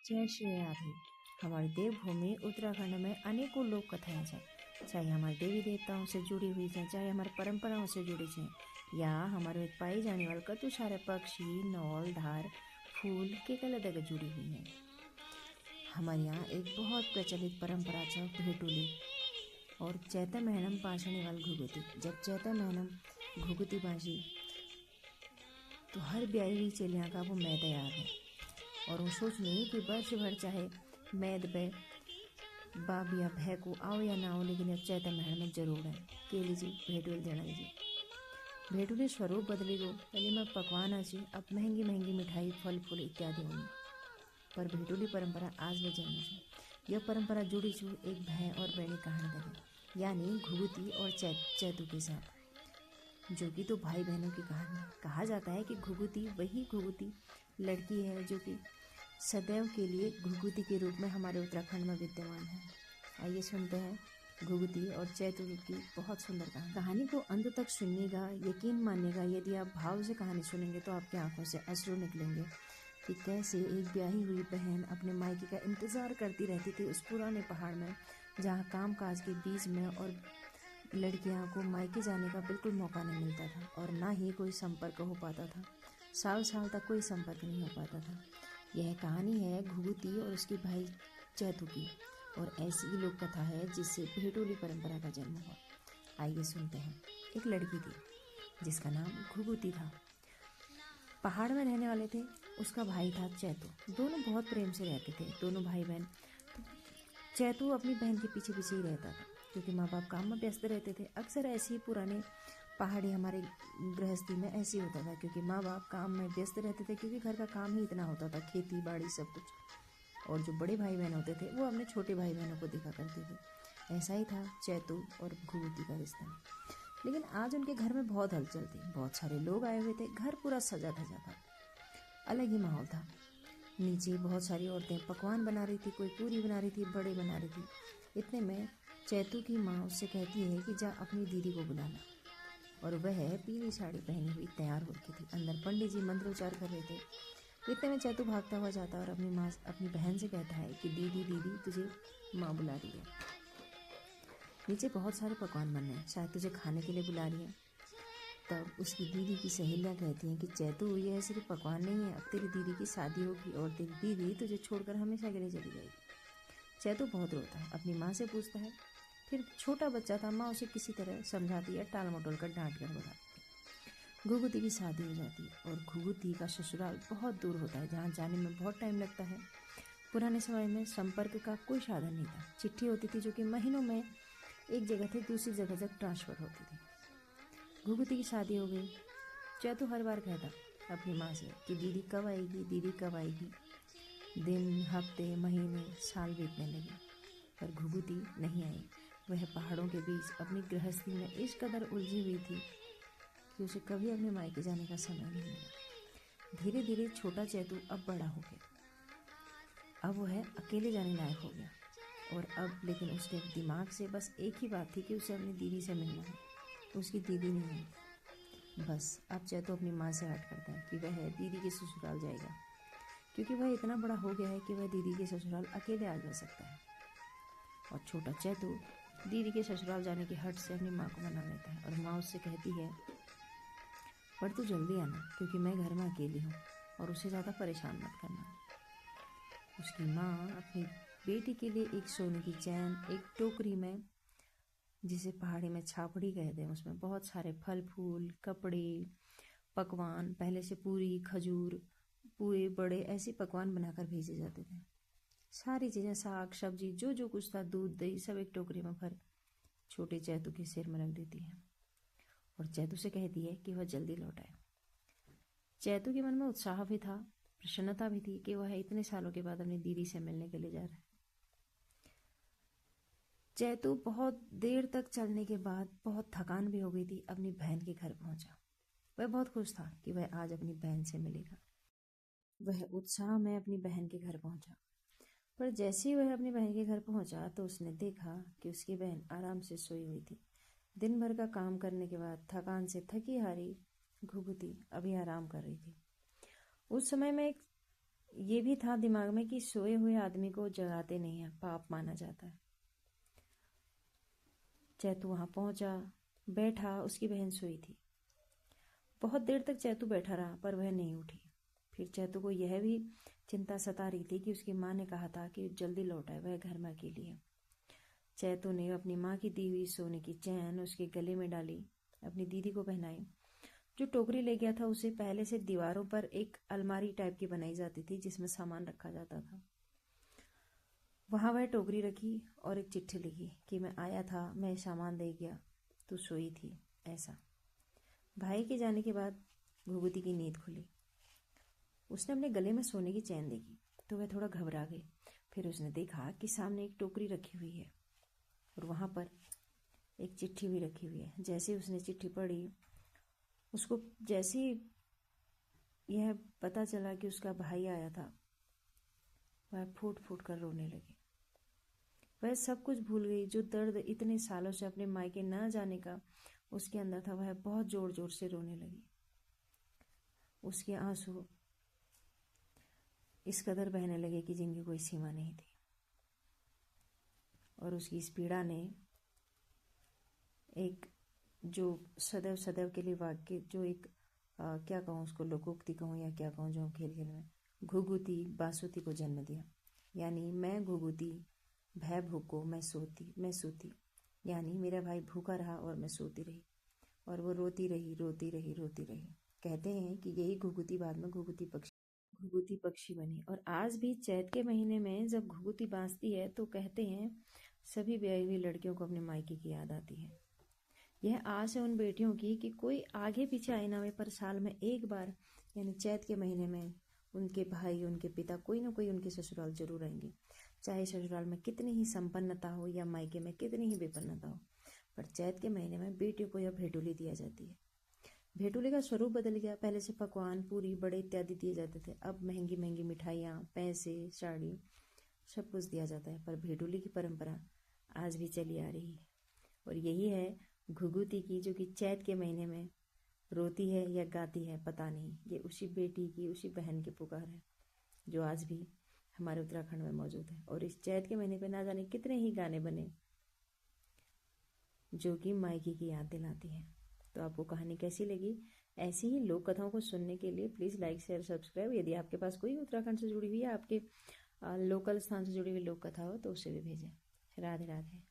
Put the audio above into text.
जय श्री राधे। हमारी देवभूमि उत्तराखंड में अनेकों लोक कथाएं हैं, चाहे हमारे देवी देवताओं से जुड़ी हुई हैं, चाहे हमारी परंपराओं से जुड़ी हैं, या हमारे में पाई जाने वाले कतु सारे पक्षी, नौल, धार, फूल के कला दग जुड़ी हुई हैं। हमारे यहाँ एक बहुत प्रचलित परंपरा है भेटुली और चैता महनम पाषणी वाल घुघुती। जब चैता महनम घुघुती बाजी तो हर ब्याही हुई चेलियाँ का वो मैं तैयार है और वो सोच नहीं कि वर्ष भर चाहे मैद पे बाब या भय को आओ या ना आओ, लेकिन अब चैता महल में जरूर है के लीजिए भेटुल देना लीजिए। भेटुली स्वरूप बदली गो, पहले में पकवान अच्छी, अब महंगी महंगी मिठाई, फल फूल इत्यादि होंगे, पर भेटुली परंपरा आज भी जन्म से। यह परंपरा जुड़ी छू एक भय और बैणी कहानी लगी, यानी घुघुती और चैतू के साथ, जो कि तो भाई बहनों की कहानी है। कहा जाता है कि घुघुती वही घुघुती लड़की है जो कि सदैव के लिए घुघुती के रूप में हमारे उत्तराखंड में विद्यमान है। आइए सुनते हैं घुघुती और चैतू की बहुत सुंदर कहानी को अंत तक सुनिएगा, यकीन मानिएगा। यदि आप भाव से कहानी सुनेंगे तो आपकी आंखों से अश्रु निकलेंगे कि कैसे एक ब्याही हुई बहन अपने मायके का इंतज़ार करती रहती थी उस पुराने पहाड़ में, जहाँ काम काज के बीच में और लड़कियों को मायके जाने का बिल्कुल मौका नहीं मिलता था और ना ही कोई संपर्क हो पाता था। साल साल तक कोई संपर्क नहीं हो पाता था। यह कहानी है घुघुती और उसके भाई चैतू की, और ऐसी ही लोक कथा है जिससे भेटुली परंपरा का जन्म हुआ। आइए सुनते हैं। एक लड़की थी जिसका नाम घुघुती था। पहाड़ में रहने वाले थे। उसका भाई था चैतू। दोनों बहुत प्रेम से रहते थे, दोनों भाई बहन। चैतू अपनी बहन के पीछे पीछे ही रहता था क्योंकि माँ बाप काम में व्यस्त रहते थे। अक्सर ऐसे ही पुराने पहाड़ी हमारे गृहस्थी में ऐसे ही होता था, क्योंकि माँ बाप काम में व्यस्त रहते थे, क्योंकि घर का काम ही इतना होता था, खेती बाड़ी सब कुछ। और जो बड़े भाई बहन होते थे वो अपने छोटे भाई बहनों को देखा करते थे। ऐसा ही था चैतू और घुघुती का रिश्ता। लेकिन आज उनके घर में बहुत हलचल थी, बहुत सारे लोग आए हुए थे, घर पूरा सजा धजा था, अलग ही माहौल था। नीचे बहुत सारी औरतें पकवान बना रही थी, कोई पूरी बना रही थी, बड़े बना रही थी। इतने में चैतू की माँ उससे कहती है कि जा अपनी दीदी को बुला ला, और वह पीली साड़ी पहनी हुई तैयार हो रखी थी। अंदर पंडित जी मंत्रोच्चार कर रहे थे। इतने में चैतू भागता हुआ जाता और अपनी बहन से कहता है कि दीदी दीदी तुझे माँ बुला रही है, नीचे बहुत सारे पकवान बन रहे हैं, शायद तुझे खाने के लिए बुला रही है। तब उसकी दीदी की सहेलियाँ कहती हैं कि चैतू यह सिर्फ पकवान नहीं है, अब तेरी दीदी की शादी होगी और तेरी दीदी तुझे छोड़कर हमेशा के लिए चली जाएगी। चैतू बहुत रोता है, अपनी माँ से पूछता है। फिर छोटा बच्चा था, माँ उसे किसी तरह समझाती है, टाल मटोल कर डांट कर भगाती है। घुघुती की शादी हो जाती है और घुघुती का ससुराल बहुत दूर होता है, जहाँ जाने में बहुत टाइम लगता है। पुराने समय में संपर्क का कोई साधन नहीं था। चिट्ठी होती थी जो कि महीनों में एक जगह से दूसरी जगह तक ट्रांसफ़र होती थी। घुघुती की शादी हो गई। चैतू हर बार कहता अपनी माँ से कि दीदी कब आएगी, दीदी कब आएगी। दिन, हफ्ते, महीने, साल बीतने लगे, पर घुघुती नहीं आई। वह पहाड़ों के बीच अपनी गृहस्थी में इस कदर उलझी हुई थी कि उसे कभी अपने मायके जाने का समय नहीं मिला। धीरे धीरे छोटा चैतू अब बड़ा हो गया, अब वह अकेले जाने लायक हो गया, और अब लेकिन उसके दिमाग से बस एक ही बात थी कि उसे अपनी दीदी से मिलना है। उसकी दीदी नहीं है। बस अब चैतू अपनी माँ से हट करता है कि वह दीदी के ससुराल जाएगा, क्योंकि वह इतना बड़ा हो गया है कि वह दीदी के ससुराल अकेले आ जा सकता है। और छोटा चैतू दीदी के ससुराल जाने की हट से अपनी माँ को मना लेता है, और माँ उससे कहती है पर तू जल्दी आना, क्योंकि मैं घर में अकेली हूँ और उसे ज़्यादा परेशान मत करना। उसकी माँ अपनी बेटी के लिए एक सोने की चैन, एक टोकरी में, जिसे पहाड़ी में छापड़ी कहते हैं, उसमें बहुत सारे फल फूल, कपड़े, पकवान, पहले से पूरी, खजूर, पूरे बड़े ऐसे पकवान बनाकर भेजे जाते थे। सारी चीज़ें, साग सब्जी, जो जो कुछ था, दूध दही, सब एक टोकरी में भर छोटे चैतू के सिर में रख देती है और चैतू से कहती है कि वह जल्दी लौट आए। चैतू के मन में उत्साह भी था, प्रसन्नता भी थी कि वह इतने सालों के बाद अपनी दीदी से मिलने के लिए जा रहा है। चैतू बहुत देर तक चलने के बाद बहुत थकान भी हो गई थी, अपनी बहन के घर पहुंचा। वह बहुत खुश था कि वह आज अपनी बहन से मिलेगा। वह उत्साह में अपनी बहन के घर पहुंचा, पर जैसे ही वह अपनी बहन के घर पहुंचा तो उसने देखा कि उसकी बहन आराम से सोई हुई थी। दिन भर का काम करने के बाद थकान से थकी हारी घुघुती अभी आराम कर रही थी। उस समय में ये भी था दिमाग में कि सोए हुए आदमी को जगाते नहीं है, पाप माना जाता है। चैतू वहां पहुंचा, बैठा, उसकी बहन सोई थी। बहुत देर तक चैतू बैठा रहा पर वह नहीं उठी। फिर चैतू को यह भी चिंता सता रही थी कि उसकी माँ ने कहा था कि जल्दी लौट आए, वह घर में अकेली है। चैतू ने अपनी माँ की दी हुई सोने की चैन उसके गले में डाली, अपनी दीदी को पहनाई। जो टोकरी ले गया था उसे पहले से दीवारों पर एक अलमारी टाइप की बनाई जाती थी जिसमें सामान रखा जाता था। वहां वह टोकरी रखी और एक चिट्ठी लिखी कि मैं आया था, मैं सामान दे गया, तू सोई थी, ऐसा। भाई के जाने के बाद घुघुती की नींद खुली। उसने अपने गले में सोने की चैन देखी तो वह थोड़ा घबरा गई। फिर उसने देखा कि सामने एक टोकरी रखी हुई है और वहां पर एक चिट्ठी भी रखी हुई है। जैसे उसने चिट्ठी पढ़ी, उसको जैसे यह पता चला कि उसका भाई आया था, वह फूट फूट कर रोने लगी। वह सब कुछ भूल गई। जो दर्द इतने सालों से अपने मायके न जाने का उसके अंदर था, वह बहुत जोर जोर से रोने लगी। उसके आंसू इस कदर बहने लगे कि जिनकी कोई सीमा नहीं थी। और उसकी इस पीड़ा ने एक जो सदैव सदैव के लिए वाक्य, जो एक क्या कहूँ उसको, लोकोक्ति कहूँ या क्या कहूँ, जो हम खेल खेल में घुघुती बासुती को जन्म दिया। यानी मैं घुघुती, भय भूको मैं सूती। यानी मेरा भाई भूखा रहा और मैं सोती रही, और वो रोती रही रोती रही रोती रही। कहते हैं कि यही घुघुती बाद में घुघुती पक्षी बनी। और आज भी चैत के महीने में जब घुघुती बाजती है तो कहते हैं सभी ब्याही हुई लड़कियों को अपने मायके की याद आती है। यह आस है उन बेटियों की कि कोई आगे पीछे आए ना हुए पर साल में एक बार, यानी चैत के महीने में, उनके भाई, उनके पिता, कोई ना कोई उनके ससुराल जरूर आएंगे। चाहे ससुराल में कितनी ही संपन्नता हो या मायके में कितनी ही विपन्नता हो, पर चैत के महीने में बेटियों को यह भेटुली दिया जाती है। भेटुली का स्वरूप बदल गया। पहले से पकवान, पूरी, बड़े इत्यादि दिए जाते थे, अब महंगी महंगी मिठाइयाँ, पैसे, साड़ी, सब कुछ दिया जाता है। पर भेटुली की परंपरा आज भी चली आ रही है। और यही है घुघुती की, जो कि चैत के महीने में रोती है या गाती है पता नहीं। ये उसी बेटी की, उसी बहन की पुकार है जो आज भी हमारे उत्तराखंड में मौजूद है। और इस चैत के महीने पे ना जाने कितने ही गाने बने जो कि मायके की याद दिलाती है। तो आपको कहानी कैसी लगी? ऐसी ही लोक कथाओं को सुनने के लिए प्लीज़ लाइक, शेयर, सब्सक्राइब। यदि आपके पास कोई उत्तराखंड से जुड़ी हुई या आपके लोकल स्थान से जुड़ी हुई लोक कथा हो तो उसे भी भेजें। राधे राधे।